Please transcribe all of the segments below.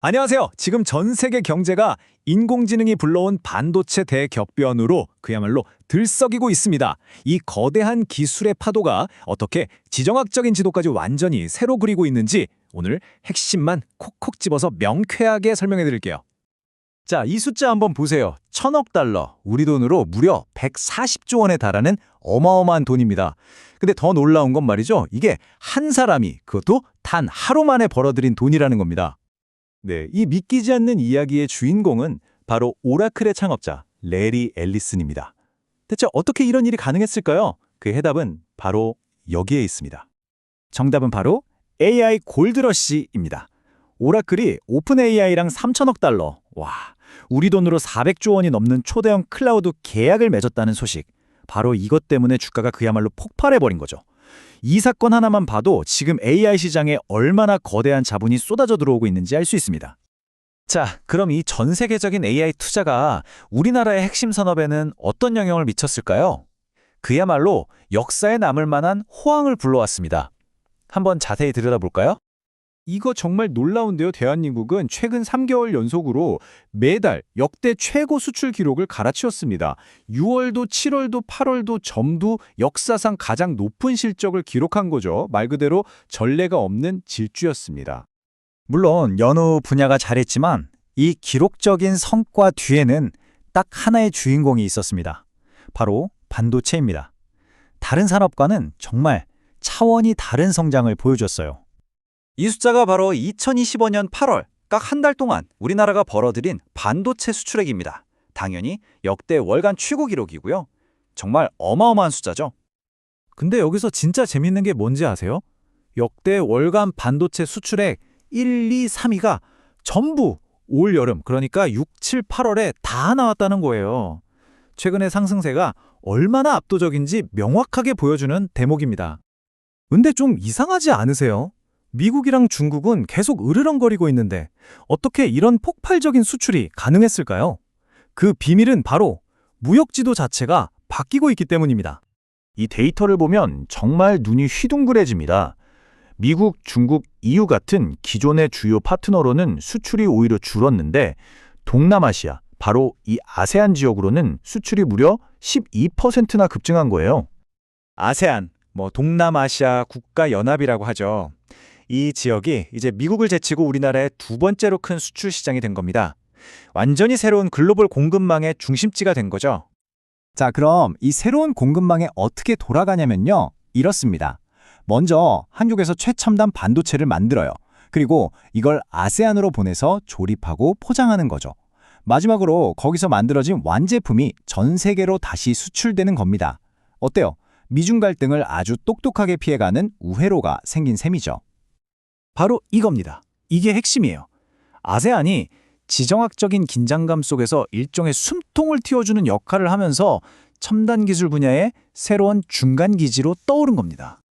안녕하세요. 지금 전 세계 경제가 인공지능이 불러온 반도체 대격변으로 그야말로 들썩이고 있습니다. 이 거대한 기술의 파도가 어떻게 지정학적인 지도까지 완전히 새로 그리고 있는지 오늘 핵심만 콕콕 집어서 명쾌하게 설명해 드릴게요. 자, 이 숫자 한번 보세요. 1,000억 달러, 우리 돈으로 무려 140조 원에 달하는 어마어마한 돈입니다. 근데 더 놀라운 건 말이죠. 이게 한 사람이 그것도 단 하루 만에 벌어들인 돈이라는 겁니다. 네, 이 믿기지 않는 이야기의 주인공은 바로 오라클의 창업자 레리 앨리슨입니다. 대체 어떻게 이런 일이 가능했을까요? 그 해답은 바로 여기에 있습니다. 정답은 바로 AI 골드러시입니다. 오라클이 오픈 AI랑 3천억 달러, 와, 우리 돈으로 400조 원이 넘는 초대형 클라우드 계약을 맺었다는 소식. 바로 이것 때문에 주가가 그야말로 폭발해버린 거죠. 이 사건 하나만 봐도 지금 AI 시장에 얼마나 거대한 자본이 쏟아져 들어오고 있는지 알 수 있습니다. 자, 그럼 이 전 세계적인 AI 투자가 우리나라의 핵심 산업에는 어떤 영향을 미쳤을까요? 그야말로 역사에 남을 만한 호황을 불러왔습니다. 한번 자세히 들여다볼까요? 이거 정말 놀라운데요. 대한민국은 최근 3개월 연속으로 매달 역대 최고 수출 기록을 갈아치웠습니다. 6월도 7월도 8월도 전부 역사상 가장 높은 실적을 기록한 거죠. 말 그대로 전례가 없는 질주였습니다. 물론 여느 분야가 잘했지만 이 기록적인 성과 뒤에는 딱 하나의 주인공이 있었습니다. 바로 반도체입니다. 다른 산업과는 정말 차원이 다른 성장을 보여줬어요. 이 숫자가 바로 2025년 8월, 딱 한 달 동안 우리나라가 벌어들인 반도체 수출액입니다. 당연히 역대 월간 최고 기록이고요. 정말 어마어마한 숫자죠. 근데 여기서 진짜 재밌는 게 뭔지 아세요? 역대 월간 반도체 수출액 1, 2, 3위가 전부 올 여름, 그러니까 6, 7, 8월에 다 나왔다는 거예요. 최근의 상승세가 얼마나 압도적인지 명확하게 보여주는 대목입니다. 근데 좀 이상하지 않으세요? 미국이랑 중국은 계속 으르렁거리고 있는데 어떻게 이런 폭발적인 수출이 가능했을까요? 그 비밀은 바로 무역지도 자체가 바뀌고 있기 때문입니다. 이 데이터를 보면 정말 눈이 휘둥그레집니다. 미국, 중국, EU 같은 기존의 주요 파트너로는 수출이 오히려 줄었는데 동남아시아, 바로 이 아세안 지역으로는 수출이 무려 12%나 급증한 거예요. 아세안, 동남아시아 국가연합이라고 하죠. 이 지역이 이제 미국을 제치고 우리나라의 두 번째로 큰 수출 시장이 된 겁니다. 완전히 새로운 글로벌 공급망의 중심지가 된 거죠. 자, 그럼 이 새로운 공급망에 어떻게 돌아가냐면요. 이렇습니다. 먼저 한국에서 최첨단 반도체를 만들어요. 그리고 이걸 아세안으로 보내서 조립하고 포장하는 거죠. 마지막으로 거기서 만들어진 완제품이 전 세계로 다시 수출되는 겁니다. 어때요? 미중 갈등을 아주 똑똑하게 피해가는 우회로가 생긴 셈이죠. 바로 이겁니다. 이게 핵심이에요. 아세안이 지정학적인 긴장감 속에서 일종의 숨통을 틔워주는 역할을 하면서 첨단 기술 분야의 새로운 중간 기지로 떠오른 겁니다.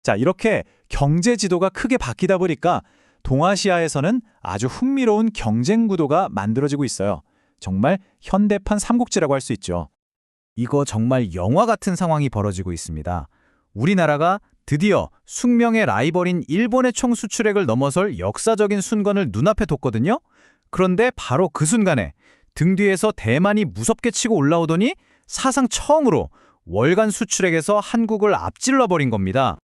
자, 이렇게 경제 지도가 크게 바뀌다 보니까 동아시아에서는 아주 흥미로운 경쟁 구도가 만들어지고 있어요. 정말 현대판 삼국지라고 할 수 있죠. 이거 정말 영화 같은 상황이 벌어지고 있습니다. 우리나라가 드디어 숙명의 라이벌인 일본의 총 수출액을 넘어설 역사적인 순간을 눈앞에 뒀거든요. 그런데 바로 그 순간에 등 뒤에서 대만이 무섭게 치고 올라오더니 사상 처음으로 월간 수출액에서 한국을 앞질러 버린 겁니다.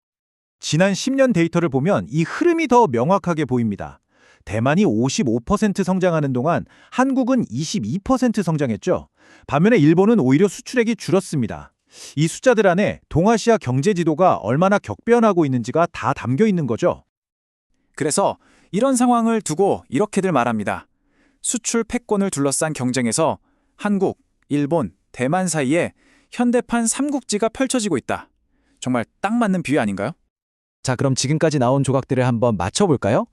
지난 10년 데이터를 보면 이 흐름이 더 명확하게 보입니다. 대만이 55% 성장하는 동안 한국은 22% 성장했죠. 반면에 일본은 오히려 수출액이 줄었습니다. 이 숫자들 안에 동아시아 경제 지도가 얼마나 격변하고 있는지가 다 담겨 있는 거죠. 그래서 이런 상황을 두고 이렇게들 말합니다. 수출 패권을 둘러싼 경쟁에서 한국, 일본, 대만 사이에 현대판 삼국지가 펼쳐지고 있다. 정말 딱 맞는 비유 아닌가요? 자, 그럼 지금까지 나온 조각들을 한번 맞춰볼까요?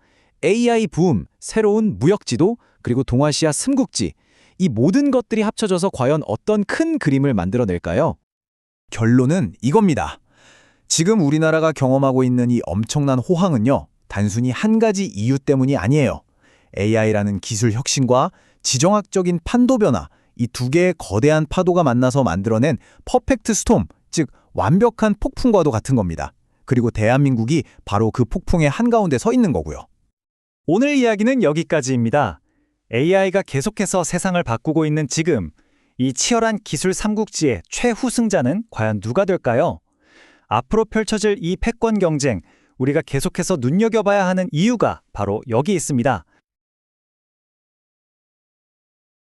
AI 붐, 새로운 무역지도, 그리고 동아시아 삼국지. 이 모든 것들이 합쳐져서 과연 어떤 큰 그림을 만들어낼까요? 결론은 이겁니다. 지금 우리나라가 경험하고 있는 이 엄청난 호황은요, 단순히 한 가지 이유 때문이 아니에요. AI라는 기술 혁신과 지정학적인 판도 변화, 이 두 개의 거대한 파도가 만나서 만들어낸 퍼펙트 스톰, 즉 완벽한 폭풍과도 같은 겁니다. 그리고 대한민국이 바로 그 폭풍의 한가운데 서 있는 거고요. 오늘 이야기는 여기까지입니다. AI가 계속해서 세상을 바꾸고 있는 지금, 이 치열한 기술 삼국지의 최후승자는 과연 누가 될까요? 앞으로 펼쳐질 이 패권 경쟁, 우리가 계속해서 눈여겨봐야 하는 이유가 바로 여기 있습니다.